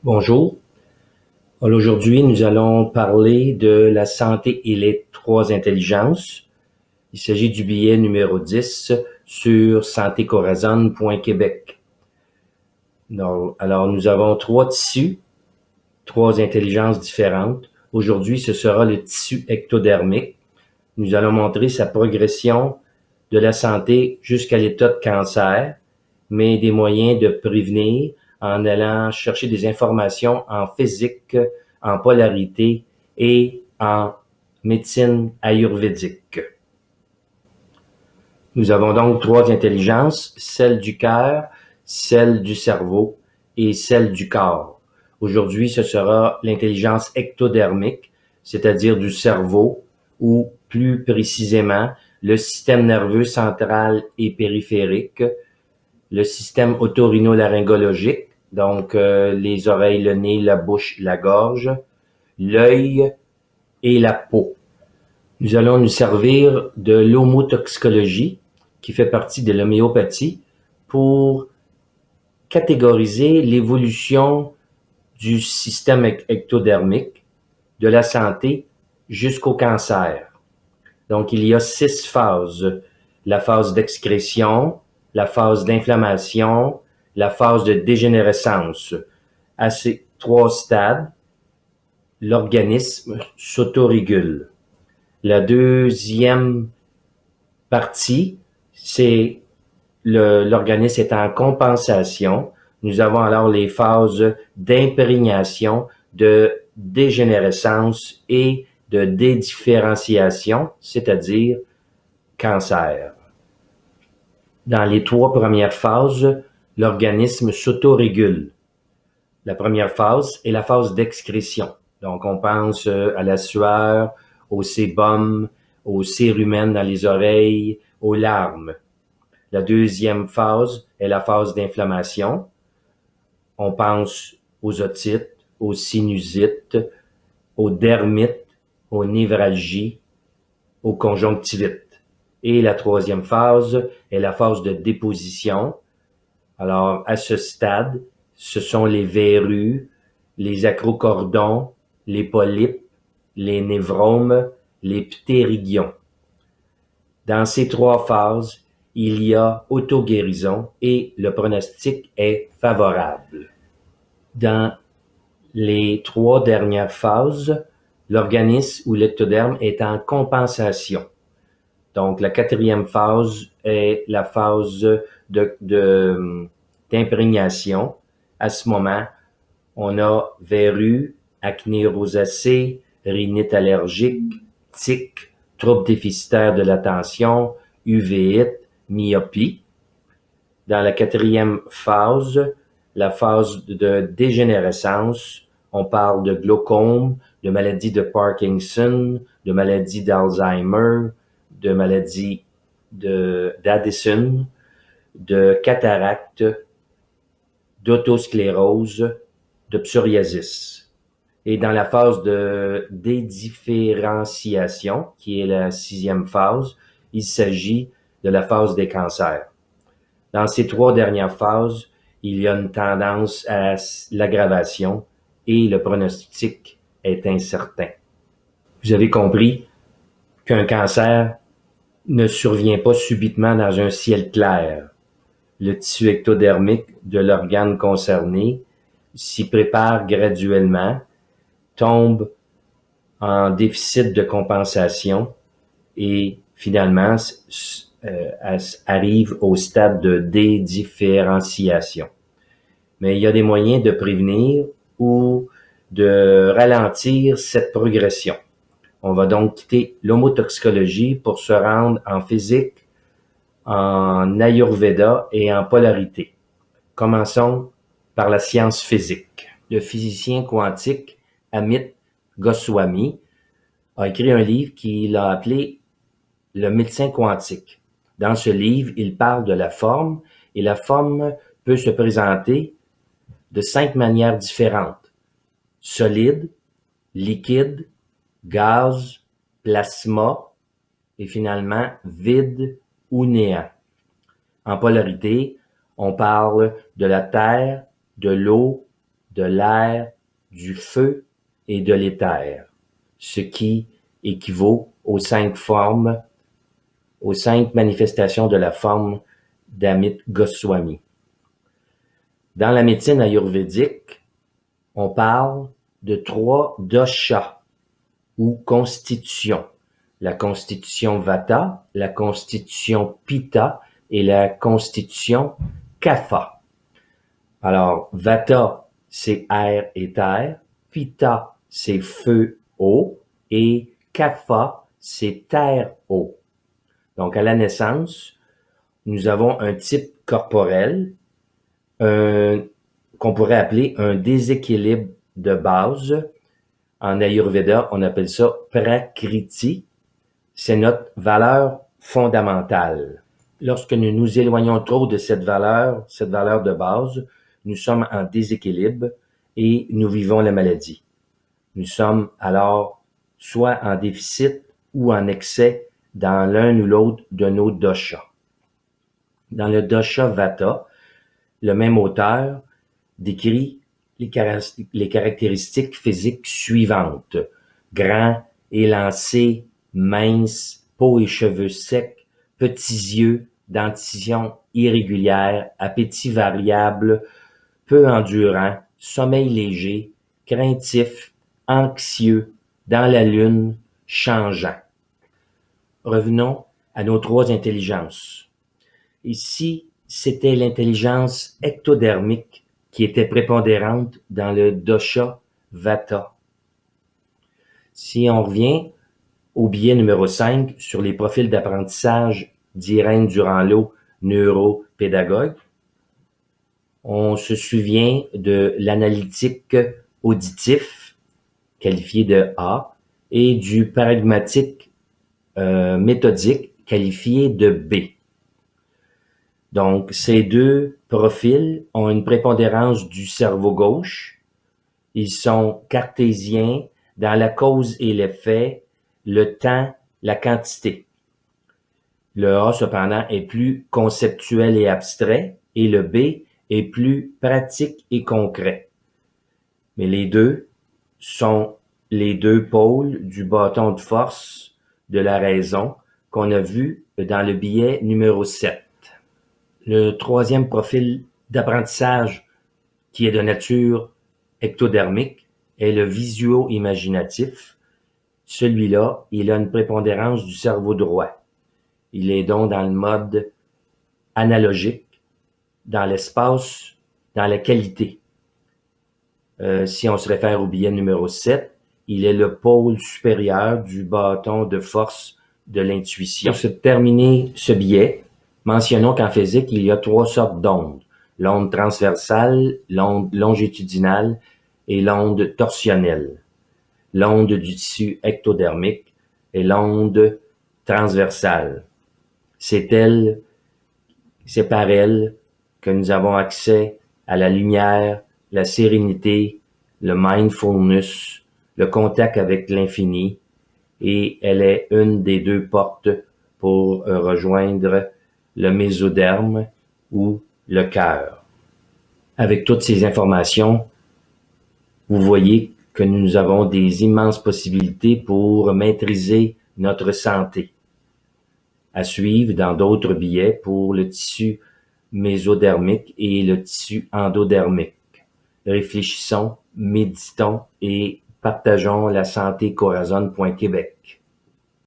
Bonjour. Alors, aujourd'hui, nous allons parler de la santé et les trois intelligences. Il s'agit du billet numéro 10 sur santécorazon.québec. Alors, nous avons trois tissus, trois intelligences différentes. Aujourd'hui, ce sera le tissu ectodermique. Nous allons montrer sa progression de la santé jusqu'à l'état de cancer, mais des moyens de prévenir en allant chercher des informations en physique, en polarité et en médecine ayurvédique. Nous avons donc trois intelligences, celle du cœur, celle du cerveau et celle du corps. Aujourd'hui, ce sera l'intelligence ectodermique, c'est-à-dire du cerveau, ou plus précisément le système nerveux central et périphérique, le système otorhinolaryngologique, donc les oreilles, le nez, la bouche, la gorge, l'œil et la peau. Nous allons nous servir de l'homotoxicologie, qui fait partie de l'homéopathie, pour catégoriser l'évolution du système ectodermique, de la santé jusqu'au cancer. Donc, il y a 6 phases. La phase d'excrétion, la phase d'inflammation, la phase de dégénérescence. À ces 3 stades, l'organisme s'autorégule. La deuxième partie, c'est l'organisme est en compensation. Nous avons alors les phases d'imprégnation, de dégénérescence et de dédifférenciation, c'est-à-dire cancer. Dans les 3 premières phases, l'organisme s'autorégule. La première phase est la phase d'excrétion. Donc, on pense à la sueur, au sébum, aux cérumen dans les oreilles, aux larmes. La deuxième phase est la phase d'inflammation. On pense aux otites, aux sinusites, aux dermites, aux névralgies, aux conjonctivites. Et la troisième phase est la phase de déposition. Alors, à ce stade, ce sont les verrues, les acrocordons, les polypes, les névromes, les ptérygions. Dans ces 3 phases, il y a autoguérison et le pronostic est favorable. Dans les 3 dernières phases, l'organisme ou l'ectoderme est en compensation. Donc, la 4e phase est la phase d'imprégnation. À ce moment, on a verrues, acné rosacée, rhinite allergique, tic, troubles déficitaires de l'attention, uvéite, myopie. Dans la 4e phase, la phase de dégénérescence, on parle de glaucome, de maladie de Parkinson, de maladie d'Alzheimer, de maladie d'Addison, de cataracte, d'autosclérose, de psoriasis. Et dans la phase de dédifférenciation, qui est la 6e phase, il s'agit de la phase des cancers. Dans ces 3 dernières phases, il y a une tendance à l'aggravation et le pronostic est incertain. Vous avez compris qu'un cancer ne survient pas subitement dans un ciel clair. Le tissu ectodermique de l'organe concerné s'y prépare graduellement, tombe en déficit de compensation et finalement arrive au stade de dédifférenciation. Mais il y a des moyens de prévenir ou de ralentir cette progression. On va donc quitter l'homotoxicologie pour se rendre en physique, en ayurveda et en polarité. Commençons par la science physique. Le physicien quantique Amit Goswami a écrit un livre qu'il a appelé Le médecin quantique. Dans ce livre, il parle de la forme et la forme peut se présenter de 5 manières différentes. Solide, liquide, gaz, plasma et finalement vide ou néant. En polarité, on parle de la terre, de l'eau, de l'air, du feu et de l'éther, ce qui équivaut aux 5 formes, aux 5 manifestations de la forme d'Amit Goswami. Dans la médecine ayurvédique, on parle de 3 doshas ou constitutions. La constitution Vata, la constitution Pitta et la constitution Kapha. Alors, Vata, c'est air et terre, Pitta, c'est feu, eau, et Kapha, c'est terre, eau. Donc, à la naissance, nous avons un type corporel, qu'on pourrait appeler un déséquilibre de base. En Ayurveda, on appelle ça Prakriti. C'est notre valeur fondamentale. Lorsque nous nous éloignons trop de cette valeur de base, nous sommes en déséquilibre et nous vivons la maladie. Nous sommes alors soit en déficit ou en excès dans l'un ou l'autre de nos doshas. Dans le dosha Vata, le même auteur décrit les caractéristiques physiques suivantes. Grand, élancé, mince, peau et cheveux secs, petits yeux, dentition irrégulière, appétit variable, peu endurant, sommeil léger, craintif, anxieux, dans la lune, changeant. Revenons à nos 3 intelligences. Ici, c'était l'intelligence ectodermique qui était prépondérante dans le dosha Vata. Si on revient au billet numéro 5 sur les profils d'apprentissage d'Irène Durand-Lot, neuropédagogue, on se souvient de l'analytique auditif, qualifié de A, et du pragmatique méthodique, qualifié de B. Donc, ces 2 profils ont une prépondérance du cerveau gauche. Ils sont cartésiens dans la cause et l'effet, le temps, la quantité. Le A, cependant, est plus conceptuel et abstrait, et le B est plus pratique et concret. Mais les 2 sont les 2 pôles du bâton de force de la raison qu'on a vu dans le billet numéro 7. Le 3e profil d'apprentissage qui est de nature ectodermique est le visuo-imaginatif. Celui-là, il a une prépondérance du cerveau droit. Il est donc dans le mode analogique, dans l'espace, dans la qualité. Si on se réfère au billet numéro 7, il est le pôle supérieur du bâton de force de l'intuition. Pour se terminer ce billet, mentionnons qu'en physique, il y a 3 sortes d'ondes. L'onde transversale, l'onde longitudinale et l'onde torsionnelle. L'onde du tissu ectodermique et l'onde transversale. C'est par elle que nous avons accès à la lumière, la sérénité, le mindfulness, le contact avec l'infini, et elle est une des 2 portes pour rejoindre le mésoderme ou le cœur. Avec toutes ces informations, vous voyez que nous avons des immenses possibilités pour maîtriser notre santé. À suivre dans d'autres billets pour le tissu mésodermique et le tissu endodermique. Réfléchissons, méditons et partageons la santé Corazon.Québec.